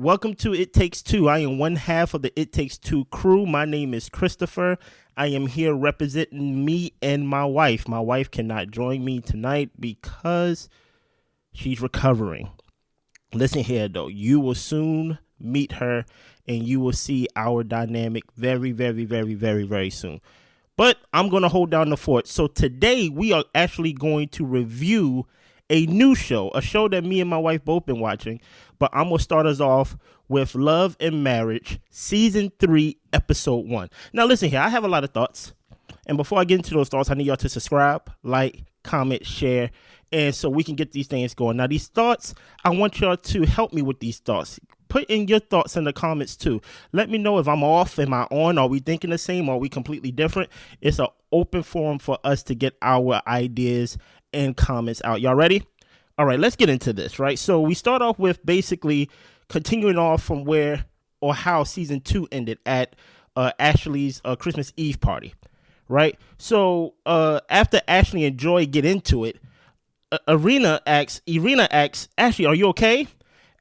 Welcome to It Takes Two. I am one half of the It Takes Two crew. My name is Christopher. I am here representing me and my wife. My wife cannot join me tonight because she's recovering. Listen here, though. You will soon meet her, and you will see our dynamic very, very, very, very, very soon. But I'm going to hold down the fort. So today we are actually going to review a new show, a show that me and my wife both been watching. But I'm going to start us off with Love and Marriage, Season 3, Episode 1. Now, listen here. I have a lot of thoughts. And before I get into those thoughts, I need y'all to subscribe, like, comment, share, and so we can get these things going. Now, these thoughts, I want y'all to help me with these thoughts. Put in your thoughts in the comments, too. Let me know if I'm off. Am I on? Are we thinking the same? Are we completely different? It's an open forum for us to get our ideas and comments out. Y'all ready? All right, let's get into this, right? So we start off with basically continuing off from where or how season 2 ended at Ashley's Christmas Eve party, right? So after Ashley and Joi get into it, Erana asks, Ashley, are you okay?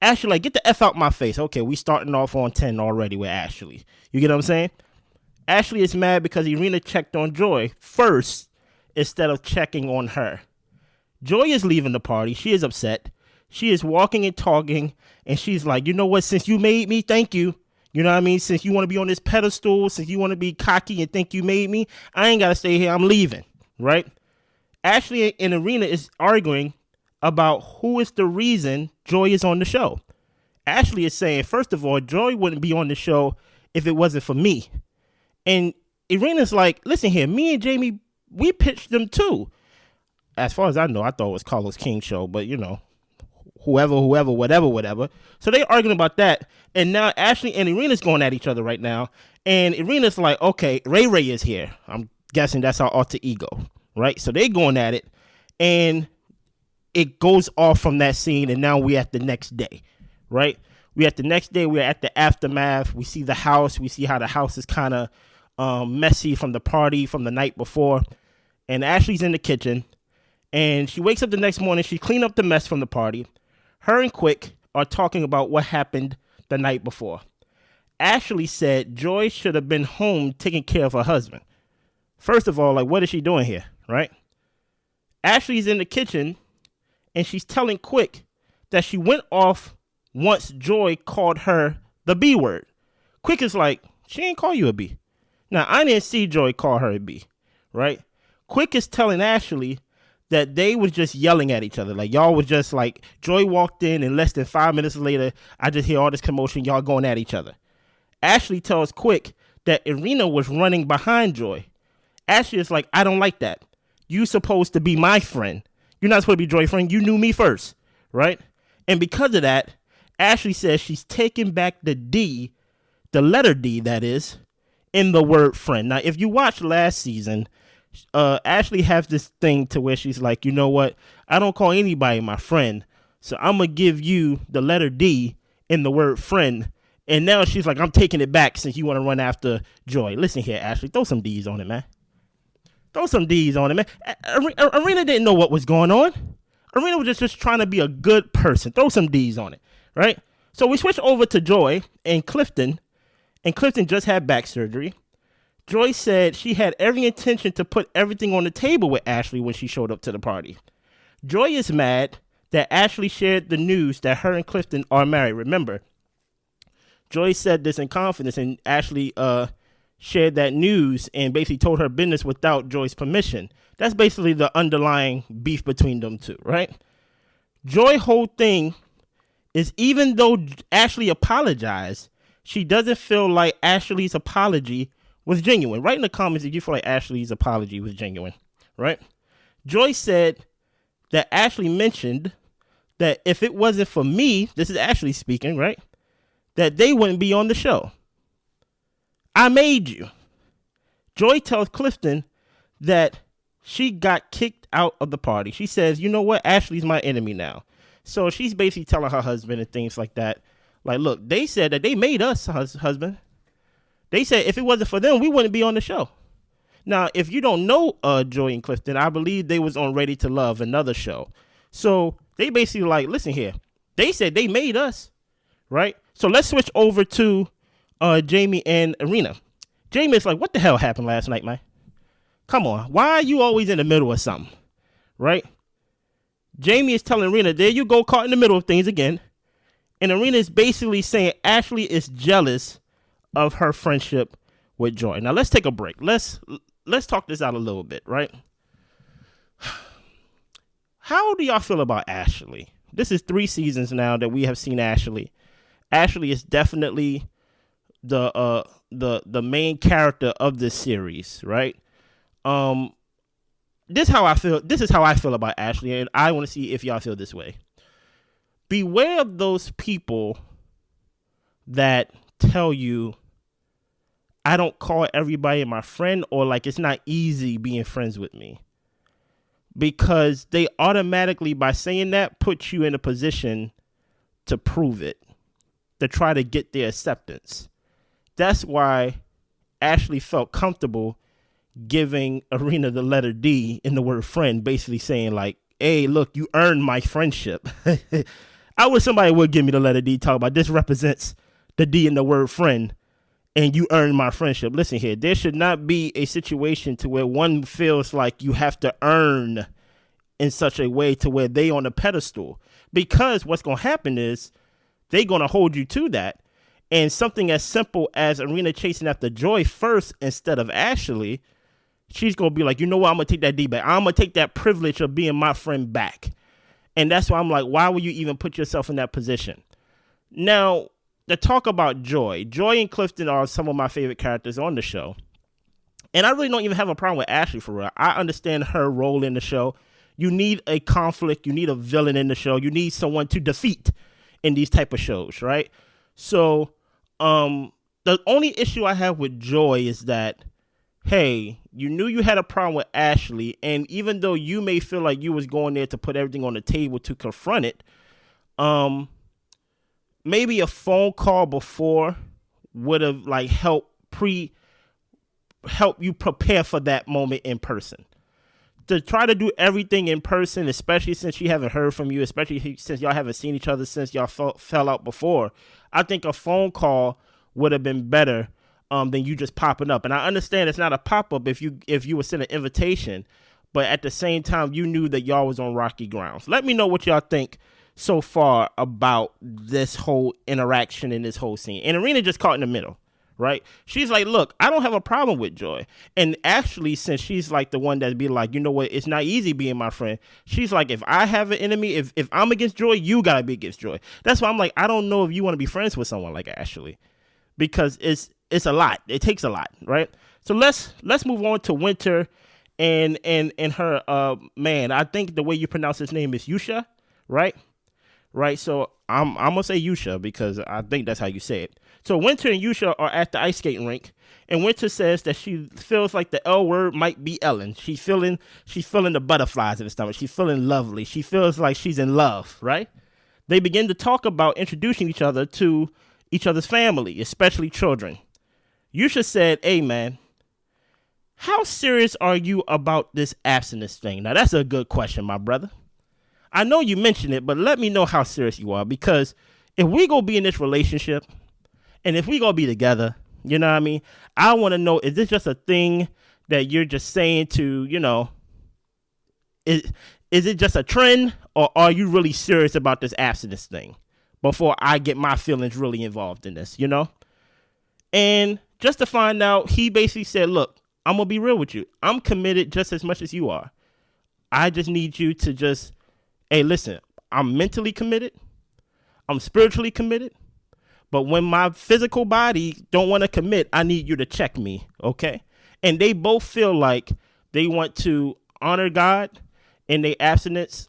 Ashley, like, get the F out my face. Okay, we starting off on 10 already with Ashley. You get what I'm saying? Ashley is mad because Erana checked on Joi first instead of checking on her. Joi is leaving the party. She is upset. She is walking and talking, and she's like, you know what? Since you made me, thank you. You know what I mean? Since you want to be on this pedestal, since you want to be cocky and think you made me, I ain't got to stay here. I'm leaving, right? Ashley and Erana is arguing about who is the reason Joi is on the show. Ashley is saying, first of all, Joi wouldn't be on the show if it wasn't for me. And Irina's like, listen here, me and Jamie, we pitched them too. As far as I know, I thought it was Carlos King's show, but you know, whoever, whatever. So they're arguing about that. And now Ashley and Irina's going at each other right now. And Irina's like, okay, Ray Ray is here. I'm guessing that's our alter ego, right? So they're going at it. And it goes off from that scene. And now we're at the next day, right? We're at the next day. We're at the aftermath. We see the house. We see how the house is kind of messy from the party from the night before. And Ashley's in the kitchen. And she wakes up the next morning. She cleaned up the mess from the party. Her and Quick are talking about what happened the night before. Ashley said Joi should have been home taking care of her husband. First of all, like, what is she doing here, right? Ashley's in the kitchen, and she's telling Quick that she went off once Joi called her the B word. Quick is like, she ain't call you a B. Now, I didn't see Joi call her a B, right? Quick is telling Ashley that they was just yelling at each other. Like, y'all was just like, Joi walked in and less than 5 minutes later, I just hear all this commotion, y'all going at each other. Ashley tells Quick that Erana was running behind Joi. Ashley is like, I don't like that. You supposed to be my friend. You're not supposed to be Joi's friend. You knew me first, right? And because of that, Ashley says she's taking back the D, the letter D, that is, in the word friend. Now, if you watched last season, Ashley has this thing to where she's like, you know what? I don't call anybody my friend, so I'm going to give you the letter D in the word friend. And now she's like, I'm taking it back since you want to run after Joi. Listen here, Ashley, throw some D's on it, man. Throw some D's on it, man. Erana didn't know what was going on. Erana was just trying to be a good person. Throw some D's on it, right? So we switch over to Joi and Clifton just had back surgery. Joi said she had every intention to put everything on the table with Ashley when she showed up to the party. Joi is mad that Ashley shared the news that her and Clifton are married. Remember, Joi said this in confidence, and Ashley shared that news and basically told her business without Joi's permission. That's basically the underlying beef between them two, right? Joi's whole thing is, even though Ashley apologized, she doesn't feel like Ashley's apology was genuine. Write in the comments if you feel like Ashley's apology was genuine, right? Joi said that Ashley mentioned that if it wasn't for me, this is Ashley speaking, right, that they wouldn't be on the show. I made you. Joi tells Clifton that she got kicked out of the party. She says, you know what? Ashley's my enemy now. So she's basically telling her husband and things like that. Like, look, they said that they made us, husband. They said if it wasn't for them, we wouldn't be on the show. Now, if you don't know Joi and Clifton, I believe they was on Ready to Love, another show. So they basically like, listen here. They said they made us, right? So let's switch over to Jamie and Erana. Jamie is like, what the hell happened last night, man? Come on. Why are you always in the middle of something? Right? Jamie is telling Erana, there you go, caught in the middle of things again. And Erana is basically saying Ashley is jealous of her friendship with Joi. Now let's take a break. Let's talk this out a little bit, right? How do y'all feel about Ashley? This is 3 seasons now that we have seen Ashley. Ashley is definitely the main character of this series, right? This is how I feel about Ashley, and I want to see if y'all feel this way. Beware of those people that tell you, I don't call everybody my friend, or like it's not easy being friends with me. Because they automatically, by saying that, put you in a position to prove it, to try to get their acceptance. That's why Ashley felt comfortable giving Erana the letter D in the word friend, basically saying like, hey, look, you earned my friendship. I wish somebody would give me the letter D, talk about this represents the D in the word friend, and you earned my friendship. Listen here, there should not be a situation to where one feels like you have to earn in such a way to where they on a pedestal, because what's going to happen is they're going to hold you to that. And something as simple as Erana chasing after Joi first instead of Ashley, she's going to be like, you know what, I'm going to take that D back. I'm going to take that privilege of being my friend back. And that's why I'm like, why would you even put yourself in that position? Now, to talk about Joi and Clifton are some of my favorite characters on the show. And I really don't even have a problem with Ashley for real. I understand her role in the show. You need a conflict. You need a villain in the show. You need someone to defeat in these type of shows, right? So the only issue I have with Joi is that, hey, you knew you had a problem with Ashley, and even though you may feel like you was going there to put everything on the table to confront it, maybe a phone call before would have like help you prepare for that moment in person. To try to do everything in person, especially since you haven't heard from you, especially since y'all haven't seen each other since y'all fell out before, I think a phone call would have been better than you just popping up. And I understand it's not a pop-up if you were sent an invitation, but at the same time, you knew that y'all was on rocky grounds. Let me know what y'all think so far about this whole interaction in this whole scene. And Erana just caught in the middle, right? She's like, look, I don't have a problem with Joi. And actually, since she's like the one that'd be like, you know what, it's not easy being my friend. She's like, if I have an enemy, if I'm against Joi, you gotta be against Joi. That's why I'm like, I don't know if you want to be friends with someone like Ashley, because it's a lot. It takes a lot, right? So let's move on to Winter and her man. I think the way you pronounce his name is Yusha, right? Right. So I'm gonna say Yusha because I think that's how you say it. So Winter and Yusha are at the ice skating rink, and Winter says that she feels like the L word might be Ellen. She's feeling the butterflies in the stomach. She's feeling lovely. She feels like she's in love, right? They begin to talk about introducing each other to each other's family, especially children. Yusha said, hey man, how serious are you about this abstinence thing? Now that's a good question, my brother. I know you mentioned it, but let me know how serious you are, because if we go be in this relationship and if we go be together, you know what I mean? I want to know, is this just a thing that you're just saying to, you know, is it just a trend, or are you really serious about this abstinence thing before I get my feelings really involved in this, you know? And just to find out, he basically said, look, I'm going to be real with you. I'm committed just as much as you are. I just need you to just, hey, listen, I'm mentally committed. I'm spiritually committed. But when my physical body don't want to commit, I need you to check me, okay? And they both feel like they want to honor God in their abstinence.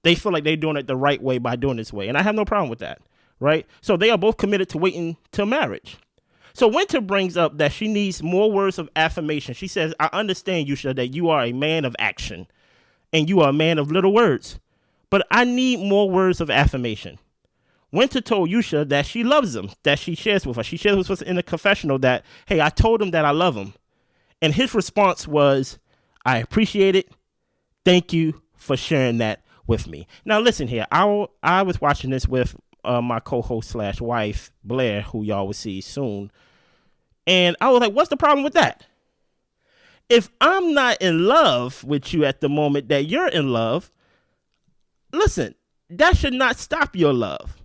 They feel like they're doing it the right way by doing this way. And I have no problem with that, right? So they are both committed to waiting till marriage. So Winter brings up that she needs more words of affirmation. She says, I understand, Yusha, that you are a man of action and you are a man of little words, but I need more words of affirmation. Winter told Yusha that she loves him, that she shares with her. She shares with us in the confessional that, hey, I told him that I love him. And his response was, I appreciate it. Thank you for sharing that with me. Now, listen here. I was watching this with my co-host / wife, Blair, who y'all will see soon. And I was like, what's the problem with that? If I'm not in love with you at the moment that you're in love, listen, that should not stop your love.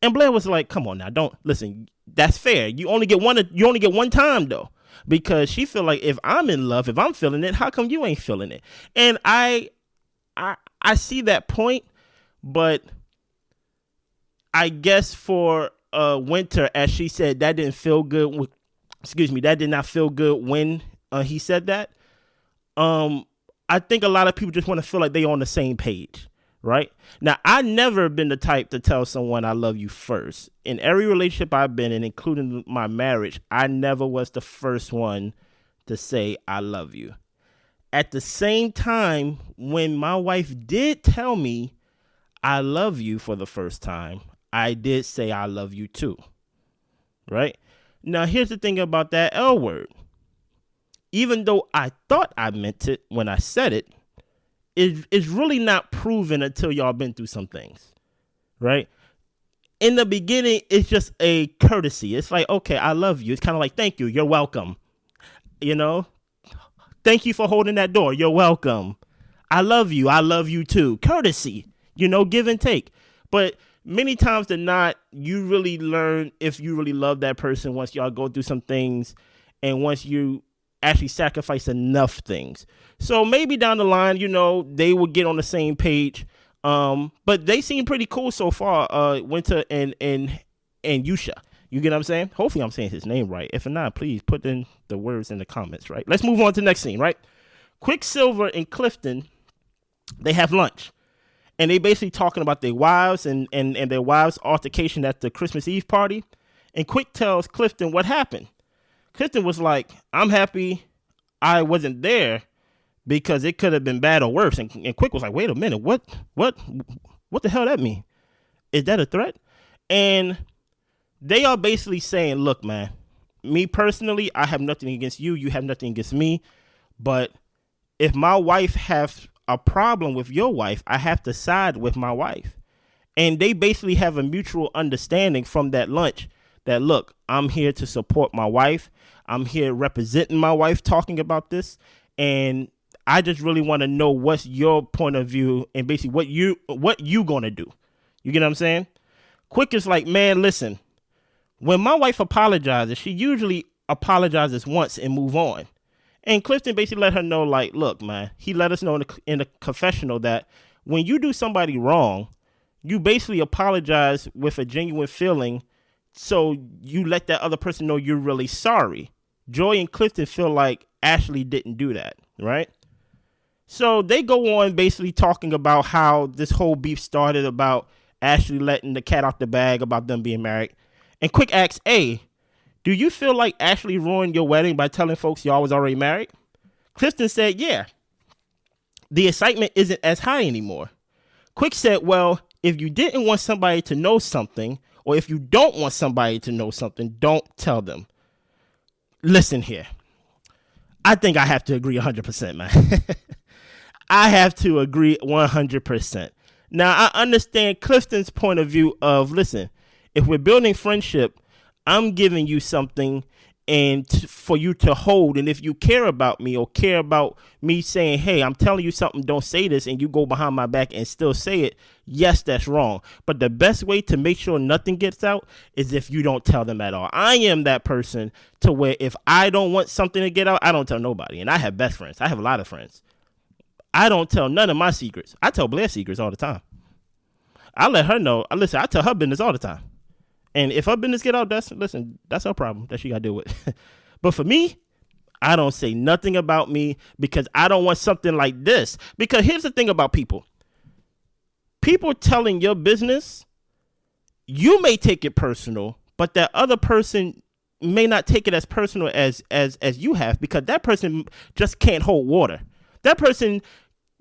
And Blair was like, come on now, don't listen. That's fair. You only get one time though. Because she feel like if I'm in love, if I'm feeling it, how come you ain't feeling it? And I see that point, but I guess for Winter, as she said, that didn't feel good. That did not feel good when he said that. I think a lot of people just want to feel like they on the same page, right? Now, I never been the type to tell someone I love you first. In every relationship I've been in, including my marriage, I never was the first one to say I love you. At the same time, when my wife did tell me I love you for the first time, I did say I love you too, right? Now, here's the thing about that L word. Even though I thought I meant it when I said it, it's really not proven until y'all been through some things, right? In the beginning, it's just a courtesy. It's like, okay, I love you. It's kind of like, thank you. You're welcome. You know, thank you for holding that door. You're welcome. I love you. I love you too. Courtesy, give and take. But many times than not, you really learn if you really love that person once y'all go through some things and once you actually sacrifice enough things. So maybe down the line, they will get on the same page. But they seem pretty cool so far. Winter and Yusha. You get what I'm saying? Hopefully I'm saying his name right. If not, please put in the words in the comments, right? Let's move on to the next scene, right? Quicksilver and Clifton, they have lunch. And they basically talking about their wives and their wives' altercation at the Christmas Eve party. And Quick tells Clifton what happened. Clifton was like, I'm happy I wasn't there because it could have been bad or worse. And Quick was like, wait a minute, what the hell that mean? Is that a threat? And they are basically saying, look, man, me personally, I have nothing against you. You have nothing against me. But if my wife have a problem with your wife, I have to side with my wife. And they basically have a mutual understanding from that lunch that, look, I'm here to support my wife. I'm here representing my wife talking about this. And I just really want to know what's your point of view and basically what you going to do. You get what I'm saying? Quick is like, man, listen, when my wife apologizes, she usually apologizes once and move on. And Clifton basically let her know, like, look, man, he let us know in the confessional that when you do somebody wrong, you basically apologize with a genuine feeling. So you let that other person know you're really sorry. Joi and Clifton feel like Ashley didn't do that, right? So they go on basically talking about how this whole beef started about Ashley letting the cat out the bag about them being married. And Quick asks, hey, do you feel like Ashley ruined your wedding by telling folks y'all was already married? Clifton said, yeah. The excitement isn't as high anymore. Quick said, well, if you didn't want somebody to know something, or if you don't want somebody to know something, don't tell them. Listen here. I think I have to agree 100%, man. I have to agree 100%. Now, I understand Clifton's point of view of, listen, if we're building friendship, I'm giving you something and for you to hold. And if you care about me or care about me saying, hey, I'm telling you something, don't say this, and you go behind my back and still say it, yes, that's wrong. But the best way to make sure nothing gets out is if you don't tell them at all. I am that person to where if I don't want something to get out, I don't tell nobody. And I have best friends. I have a lot of friends. I don't tell none of my secrets. I tell Blair secrets all the time. I let her know. Listen, I tell her business all the time. And if her business get out, that's her problem that she got to deal with. But for me, I don't say nothing about me because I don't want something like this. Because here's the thing about people. People telling your business, you may take it personal, but that other person may not take it as personal as you have, because that person just can't hold water. That person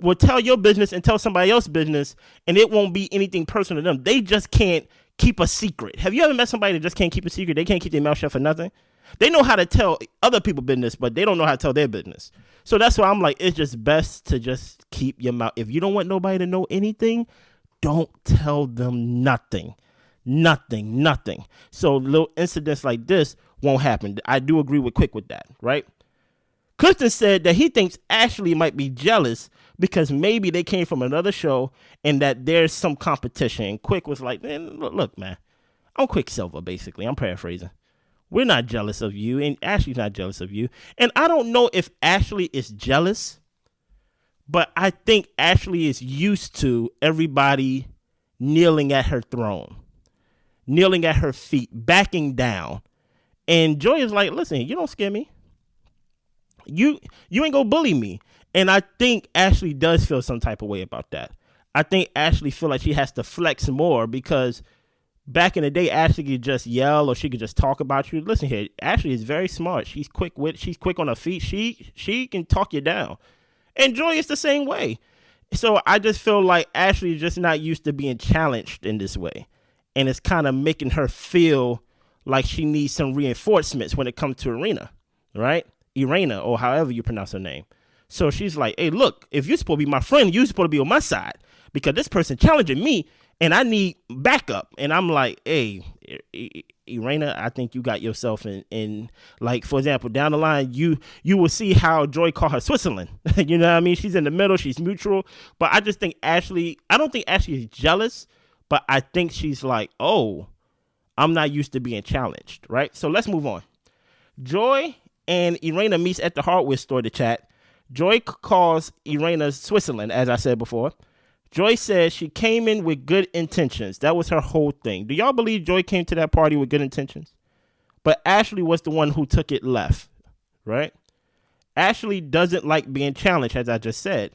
will tell your business and tell somebody else's business, and it won't be anything personal to them. They just can't keep a secret. Have you ever met somebody that just can't keep a secret? They can't keep their mouth shut for nothing. They know how to tell other people business, but they don't know how to tell their business. So that's why I'm like, it's just best to just keep your mouth. If you don't want nobody to know anything, don't tell them nothing. Nothing. So little incidents like this won't happen. I do agree with Quick with that, right? Clifton said that he thinks Ashley might be jealous because maybe they came from another show and that there's some competition. And Quick was like, man, look, man, I'm Quicksilver, basically. I'm paraphrasing. We're not jealous of you, and Ashley's not jealous of you. And I don't know if Ashley is jealous, but I think Ashley is used to everybody kneeling at her throne, kneeling at her feet, backing down. And Joi is like, listen, you don't scare me. You ain't gonna bully me. And I think Ashley does feel some type of way about that. I think Ashley feel like she has to flex more because back in the day, Ashley could just yell or she could just talk about you. Listen here, Ashley is very smart. She's quick on her feet. She can talk you down. And Joi is the same way. So I just feel like Ashley is just not used to being challenged in this way. And it's kind of making her feel like she needs some reinforcements when it comes to Erana, right? Erana, or however you pronounce her name. So she's like, hey, look, if you're supposed to be my friend, you're supposed to be on my side because this person challenging me and I need backup. And I'm like, hey, Erana, I think you got yourself in like, for example, down the line, you will see how Joi call her Switzerland. You know what I mean? She's in the middle. She's neutral. But I just think I don't think Ashley is jealous, but I think she's like, oh, I'm not used to being challenged, right? So let's move on. Joi and Erana meets at the hardware store to chat. Joi calls Erana Switzerland, as I said before. Joi says she came in with good intentions. That was her whole thing. Do y'all believe Joi came to that party with good intentions? But Ashley was the one who took it left, right? Ashley doesn't like being challenged, as I just said.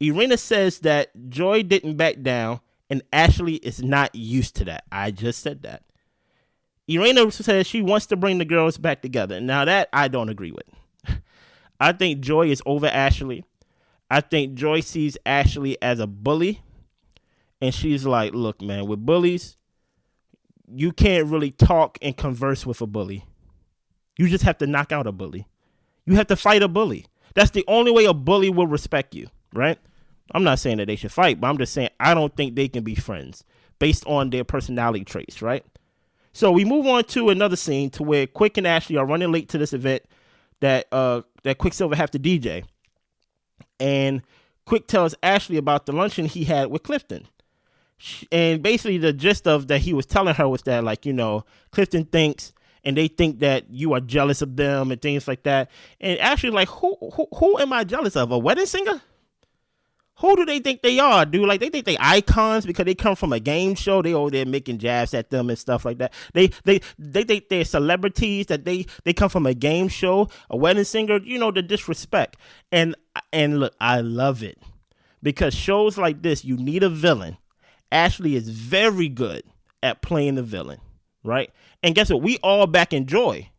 Erana says that Joi didn't back down, and Ashley is not used to that. I just said that. Erana says she wants to bring the girls back together. Now that I don't agree with. I think Joi is over Ashley. I think Joi sees Ashley as a bully. And she's like, look, man, with bullies, you can't really talk and converse with a bully. You just have to knock out a bully. You have to fight a bully. That's the only way a bully will respect you, right? I'm not saying that they should fight, but I'm just saying I don't think they can be friends based on their personality traits, right? So we move on to another scene to where Quick and Ashley are running late to this event that Quicksilver have to DJ. And Quick tells Ashley about the luncheon he had with Clifton. And basically the gist of that he was telling her was that, like, you know, Clifton thinks and they think that you are jealous of them and things like that. And Ashley's like, who am I jealous of? A wedding singer? Who do they think they are, dude? Like, they think they icons because they come from a game show. They over there making jabs at them and stuff like that. They think they're celebrities, that they come from a game show, a wedding singer, you know, the disrespect. And look, I love it because shows like this, you need a villain. Ashley is very good at playing the villain, right? And guess what? We all back in Joi.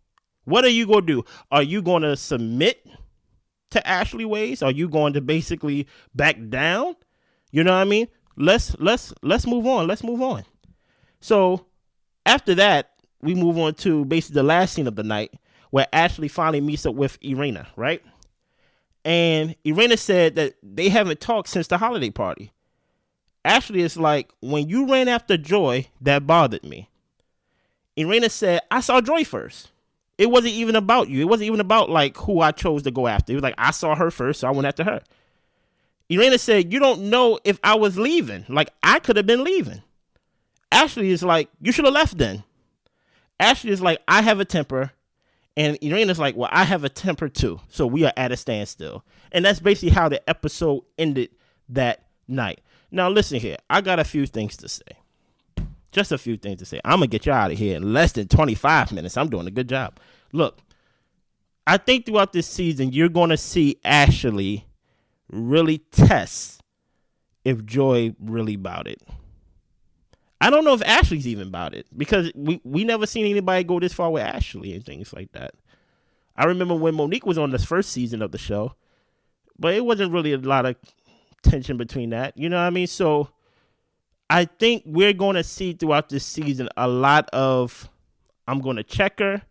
What are you going to do? Are you going to submit to Ashley ways? Are you going to basically back down? You know what I mean? Let's move on. Let's move on. So after that, we move on to basically the last scene of the night where Ashley finally meets up with Erana, right? And Erana said that they haven't talked since the holiday party. Ashley is like, when you ran after Joi, that bothered me. Erana said, I saw Joi first. It wasn't even about you. It wasn't even about like who I chose to go after. It was like, I saw her first, so I went after her. Erana said, you don't know if I was leaving. Like, I could have been leaving. Ashley is like, you should have left then. Ashley is like, I have a temper. And Erana's like, well, I have a temper too. So we are at a standstill. And that's basically how the episode ended that night. Now, listen here. I got a few things to say. Just a few things to say. I'm going to get you out of here in less than 25 minutes. I'm doing a good job. Look, I think throughout this season, you're going to see Ashley really test if Joi really about it. I don't know if Ashley's even about it because we never seen anybody go this far with Ashley and things like that. I remember when Monique was on the first season of the show, but it wasn't really a lot of tension between that. You know what I mean? So I think we're going to see throughout this season a lot of, I'm going to check her,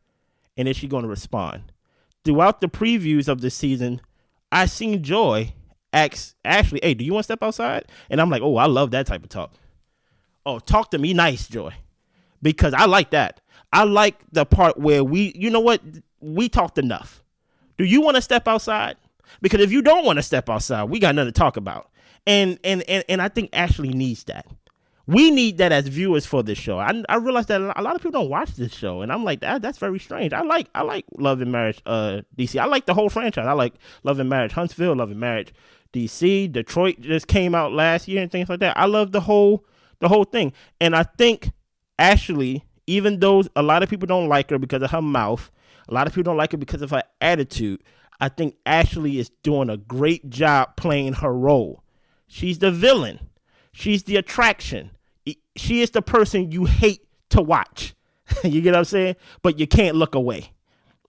and then she's going to respond. Throughout the previews of the season, I seen Joi ask Ashley, hey, do you want to step outside? And I'm like, oh, I love that type of talk. Oh, talk to me nice, Joi. because I like that. I like the part where you know what, we talked enough. Do you want to step outside? Because if you don't want to step outside, we got nothing to talk about. And I think Ashley needs that. We need that as viewers for this show. I realize that a lot of people don't watch this show, and I'm like, that's very strange. I like Love and Marriage DC. I like the whole franchise. I like Love and Marriage Huntsville, Love and Marriage DC. Detroit just came out last year and things like that. I love the whole thing. And I think Ashley, even though a lot of people don't like her because of her mouth, a lot of people don't like her because of her attitude, I think Ashley is doing a great job playing her role. She's the villain. She's the attraction. She is the person you hate to watch. You get what I'm saying? But you can't look away.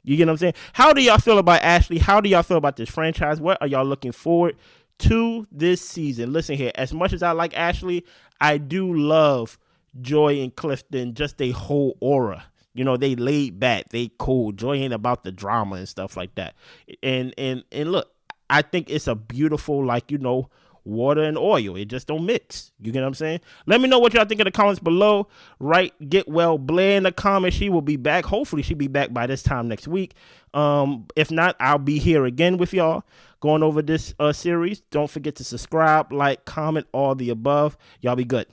You get what I'm saying? How do y'all feel about Ashley? How do y'all feel about this franchise? What are y'all looking forward to this season? Listen here, as much as I like Ashley, I do love Joi and Clifton, just their whole aura. You know, they laid back, they cool. Joi ain't about the drama and stuff like that. And look, I think it's a beautiful, like, you know, water and oil. It just don't mix. You get what I'm saying? Let me know what y'all think in the comments below. Right, get well Blair in the comments. She will be back. Hopefully she'll be back by this time next week. If not, I'll be here again with y'all going over this series. Don't forget to subscribe, like, comment, all the above. Y'all be good.